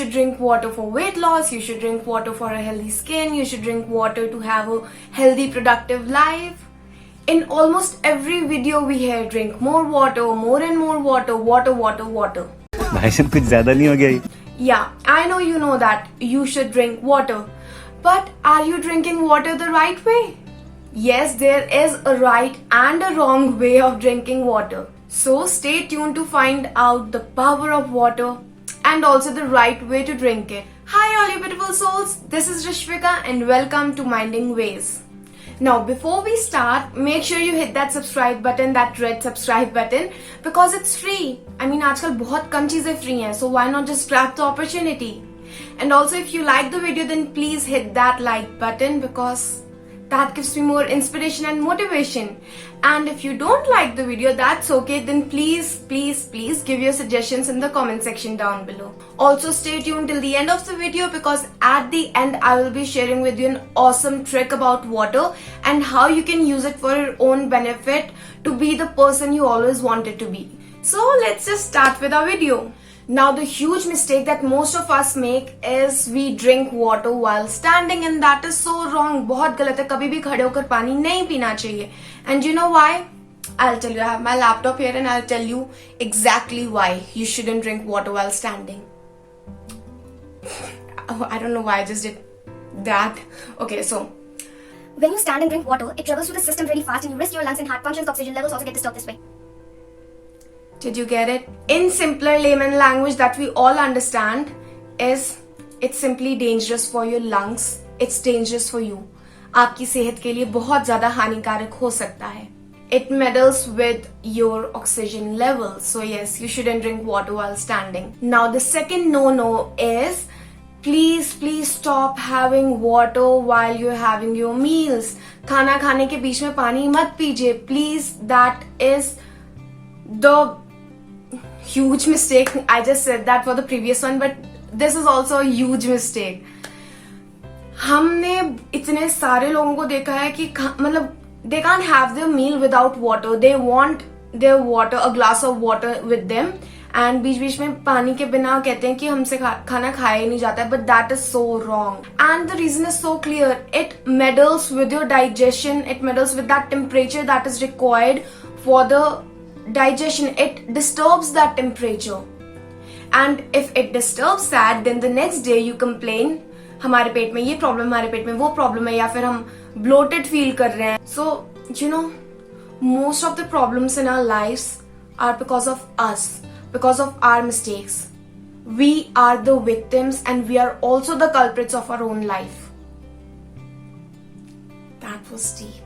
should drink water for weight loss, you should drink water for a healthy skin, you should drink water to have a healthy, productive life. In almost every video we hear drink more water, more and more water, water, water, water. भाई साहब कुछ ज्यादा नहीं हो गया ये? Yeah, I know you know that you should drink water. But are you drinking water the right way? Yes, there is a right and a wrong way of drinking water. So stay tuned to find out the power of water and also the right way to drink it. Hi all you beautiful souls, this is Rishvika and welcome to Minding Ways. Now before we start, make sure you hit that subscribe button, that red subscribe button, because it's free. I mean आजकल बहुत कम चीजें free हैं, so why not just grab the opportunity? And also if you like the video, then please hit that like button because that gives me more inspiration and motivation. And if you don't like the video, that's okay, then please give your suggestions in the comment section down below. Also stay tuned till the end of the video because at the end I will be sharing with you an awesome trick about water and how you can use it for your own benefit to be the person you always wanted to be. So let's just start with our video. Now the huge mistake that most of us make is we drink water while standing and that is so wrong. बहुत गलत है, कभी भी खड़े होकर पानी नहीं पीना चाहिए. And you know why? I'll tell you. I have my laptop here and I'll tell you exactly why you shouldn't drink water while standing. Oh, I don't know why I just did that. Okay, so when you stand and drink water, it travels through the system really fast and you risk your lungs and heart functions. Oxygen levels also get disturbed this way. did you get it? In simpler layman language that we all understand is it's simply dangerous for your lungs. It's dangerous for you. आपकी सेहत के लिए बहुत ज्यादा हानिकारक हो सकता है. It meddles with your oxygen levels. So yes, you shouldn't drink water while standing. Now the second no-no is please stop having water while you're having your meals. खाना खाने के बीच में पानी मत पीजिए. Please, that is the huge mistake. I just said that for the previous one, but this is also a huge mistake. हमने इतने सारे लोगों को देखा है कि मतलब they can't have their meal without water. They want their water, a glass of water with them. And बीच बीच में पानी के बिना कहते हैं कि हमसे खाना खाया ही नहीं जाता है. But that is so wrong. And the reason is so clear. It meddles with your digestion. It meddles with that temperature that is required for the digestion. It disturbs that temperature. And if it disturbs that, then the next day you complain हमारे पेट में ये problem, हमारे पेट में वो problem है, या फिर हम bloated फील कर रहे हैं. So you know, most of the problems in our lives are because of us, because of our mistakes. We are the victims and we are also the culprits of our own life. That was deep.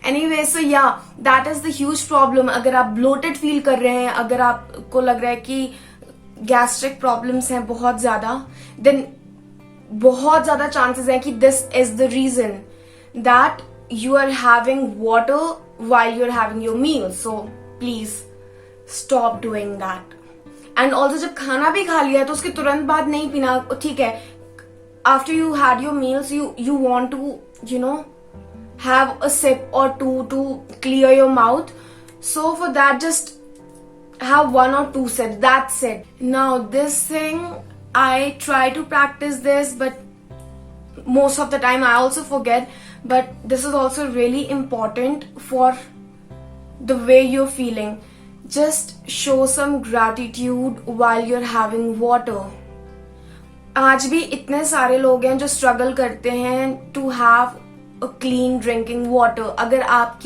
Anyway, so yeah, that is the huge problem. अगर आप bloated feel कर रहे हैं, अगर आपको लग रहा है कि gastric problems हैं बहुत ज्यादा, then बहुत ज्यादा chances हैं कि this is the reason that you are having water while you're having your meal. So please stop doing that. And also जब खाना भी खा लिया है तो उसके तुरंत बाद नहीं पीना. ठीक है, after you had your meals, you want to, you know, have a sip or two to clear your mouth. So for that, just have 1 or 2 sips. That's it. Now this thing, I try to practice this, but most of the time I also forget. But this is also really important for the way you're feeling. Just show some gratitude while you're having water. आज भी इतने सारे लोग हैं जो struggle करते हैं to have a clean drinking water. अगर आप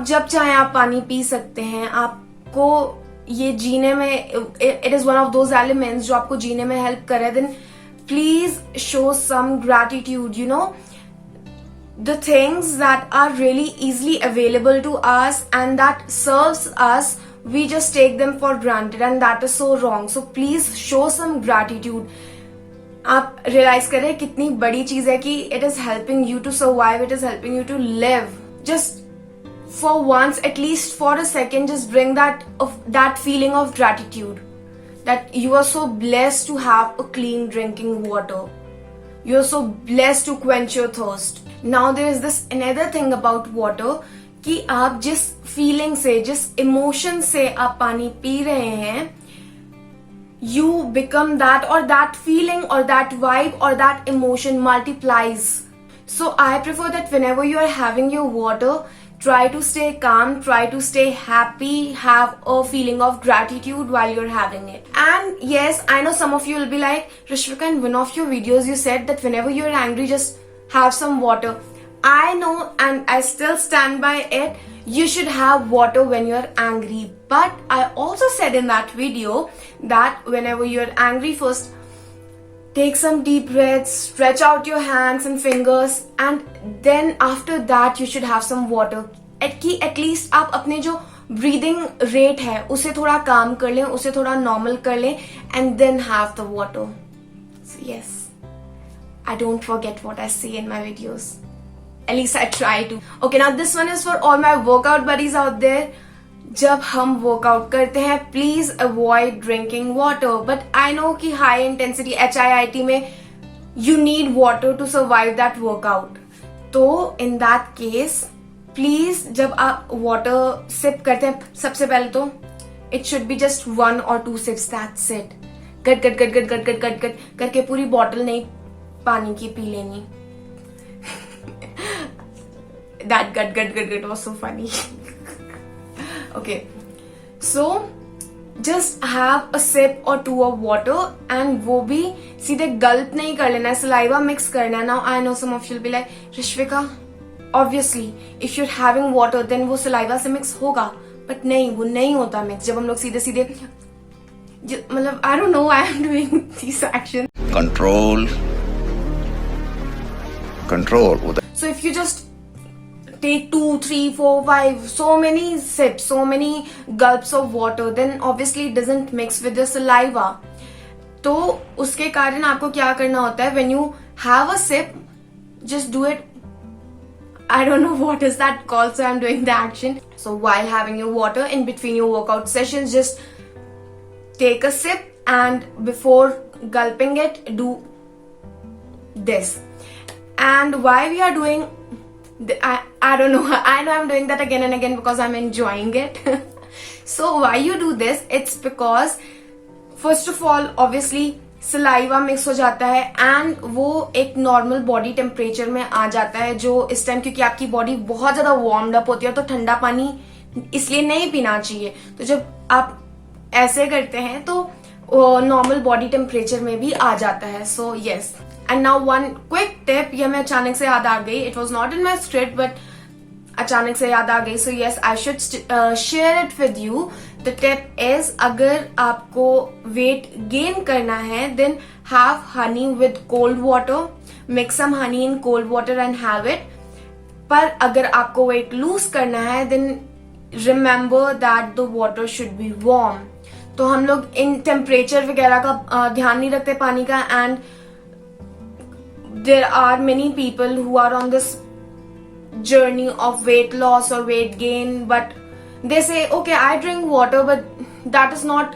जब चाहें आप पानी पी सकते हैं. आपको ये जीने में it is one of those elements जो आपको जीने में help करे. Then please show some gratitude. You know, the things that are really easily available to us and that serves us, we just take them for granted and that is so wrong. So please show some gratitude. आप realize करें कितनी बड़ी चीज है कि it is helping you to survive, it is helping you to live. Just for once, at least for a second, just bring that feeling of gratitude that you are so blessed to have a clean drinking water. You are so blessed to quench your thirst. Now there is this another thing about water कि आप जिस feeling से, जिस emotion से आप पानी P रहे हैं, you become that, or that feeling or that vibe or that emotion multiplies. So I prefer that whenever you are having your water, try to stay calm, try to stay happy, have a feeling of gratitude while you're having it. And yes, I know some of you will be like, Rishvika, in one of your videos you said that whenever you're angry, just have some water. I know, and I still stand by it. You should have water when you're angry. But I also said in that video that whenever you're angry, first take some deep breaths, stretch out your hands and fingers, and then after that you should have some water. At least आप अपने जो breathing rate है उसे थोड़ा calm कर लें, उसे थोड़ा normal कर लें, and then have the water. So yes, I don't forget what I say in my videos. At least I try to. Okay, now this one is for all my workout buddies out there. जब हम workout करते हैं, please avoid drinking water. But I know कि high intensity HIIT में you need water to survive that workout. तो in that case please जब आप water SIP करते हैं, सबसे पहले तो it should be just 1 or 2 sips. That's it. गट गट गट गट गट गट गट गट करके पूरी बॉटल नहीं पानी की पी लेनी. दैट गट गट गट गट was so funny. Okay, so just have a sip or 2 of water, and वो भी सीधे गल्प नहीं कर लेना है, saliva mix करना है. Now I know some of you will be like, Rishvika, obviously if you're having water then वो saliva से mix होगा, but नहीं, वो नहीं होता mix. जब हम लोग सीधे सीधे मतलब I don't know why I'm doing these actions. Control. So if you just take 2, 3, 4, 5, so many sips, so many gulps of water, then obviously it doesn't mix with the saliva. तो उसके कारण आपको क्या करना होता है, when you have a sip, just do it. I don't know what is that called, so I'm doing the action. So while having your water in between your workout sessions, just take a sip, and before gulping it, do this. And why we are doing, I don't know. I know I'm doing that again and again because I'm enjoying it. So why you do this? It's because first of all, obviously saliva mix हो जाता है, and वो एक normal body temperature में आ जाता है, जो इस टाइम क्योंकि आपकी body बहुत ज्यादा warmed up होती है, तो ठंडा पानी इसलिए नहीं पीना चाहिए. तो जब आप ऐसे करते हैं तो normal body temperature में भी आ जाता है. So yes. And now one quick tip, ये मैं अचानक से याद आ गई. It was not in my script, but अचानक से याद आ गई. So yes, I should share it with you. The tip is, अगर आपको weight gain करना है, then have honey with cold water. Mix some honey in cold water and have it. पर अगर आपको weight lose करना है, then remember that the water should be warm. तो हम लोग इन temperature वगैरह का ध्यान नहीं रखते पानी का, and there are many people who are on this journey of weight loss or weight gain, but they say, okay, I drink water, but that is not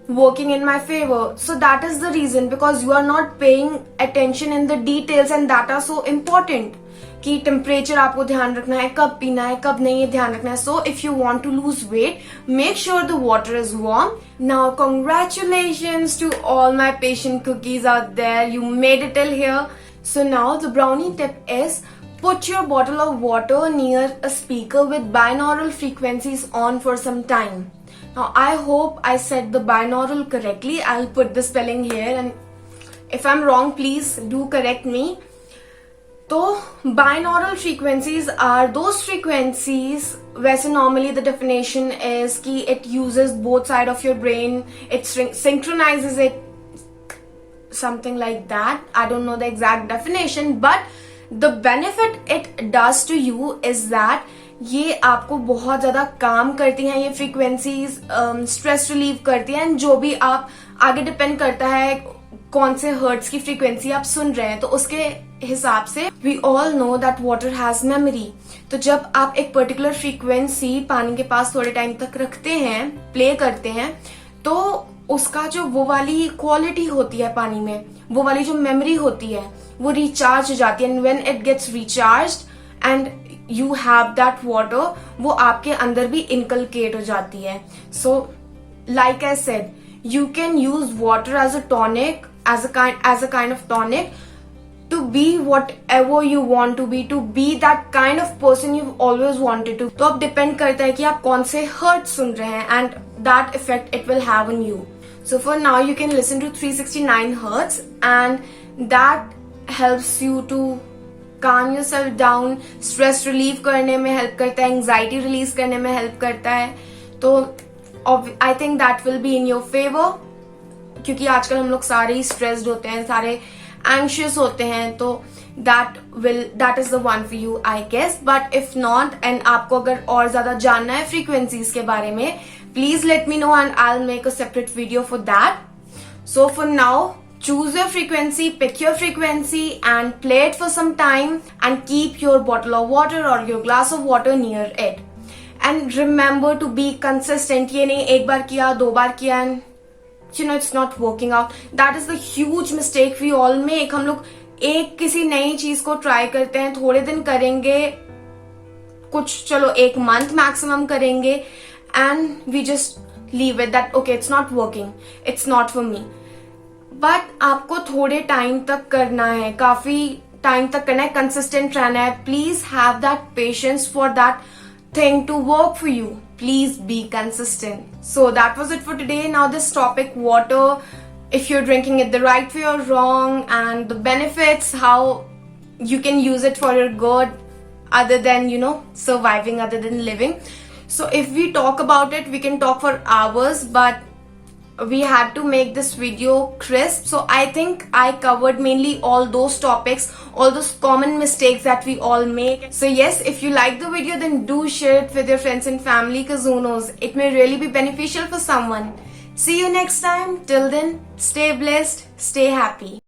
working in my favor. So that is the reason, because you are not paying attention in the details, and that are so important. कि temperature आपको ध्यान रखना है, कब पीना है, कब नहीं, ये ध्यान रखना है. So if you want to lose weight, make sure the water is warm. Now congratulations to all my patient cookies out there. You made it till here. So now the brownie tip is, put your bottle of water near a speaker with binaural frequencies on for some time. Now I hope I said the binaural correctly. I'll put the spelling here, and if I'm wrong, please do correct me. So binaural frequencies are those frequencies, वैसे normally the definition is कि it uses both side of your brain, it synchronizes it, something like that. I don't know the exact definition, but the benefit it does to you is that ये आपको बहुत ज्यादा काम करती हैं ये frequencies, stress relieve करती हैं. जो भी आप आगे डिपेंड करता है कौन से हर्ट्स की फ्रीक्वेंसी आप सुन रहे हैं, तो उसके हिसाब से we all know that water has memory. तो जब आप एक पर्टिकुलर फ्रीक्वेंसी पानी के पास थोड़े टाइम तक रखते हैं, प्ले करते हैं, तो उसका जो वो वाली क्वालिटी होती है पानी में, वो वाली जो मेमोरी होती है, वो रिचार्ज हो जाती है. And when it gets recharged and you have that water, वो आपके अंदर भी इनकलकेट हो जाती है. So like I said, you can use water as a tonic, as a kind of tonic, to be whatever you want to be that kind of person you've always wanted to. तो अब depend करता है कि आप कौन से hurt सुन रहे हैं, and that effect it will have on you. So for now you can listen to 369 hertz, and that helps you to calm yourself down, stress relieve करने में help करता है, anxiety release करने में help करता है. तो I think that will be in your favor, क्योंकि आजकल हम लोग सारे ही stressed होते हैं, सारे anxious होते हैं, तो that is the one for you I guess. But if not, and आपको अगर और ज्यादा जानना है frequencies के बारे में, please let me know and I'll make a separate video for that. So for now, choose your frequency, pick your frequency and play it for some time, and keep your bottle of water or your glass of water near it. And remember to be consistent. ये नहीं एक बार किया, दो बार किया and it's not working out. That is the huge mistake we all make. हम लोग एक किसी नई चीज को ट्राई करते हैं, थोड़े दिन करेंगे, कुछ चलो एक मंथ मैक्सिमम करेंगे, and we just leave it that okay, it's not working, it's not for me. But आपको थोड़े टाइम तक करना है, काफी टाइम तक करना है, कंसिस्टेंट रहना है. Please have that patience for that thing to work for you. Please be consistent. So that was it for today. Now this topic, water, if you're drinking it the right way or wrong, and the benefits, how you can use it for your good other than surviving, other than living. So if we talk about it, we can talk for hours, but we had to make this video crisp. So I think I covered mainly all those topics, all those common mistakes that we all make. So yes, if you like the video, then do share it with your friends and family, because who knows, it may really be beneficial for someone. See you next time. Till then, stay blessed, stay happy.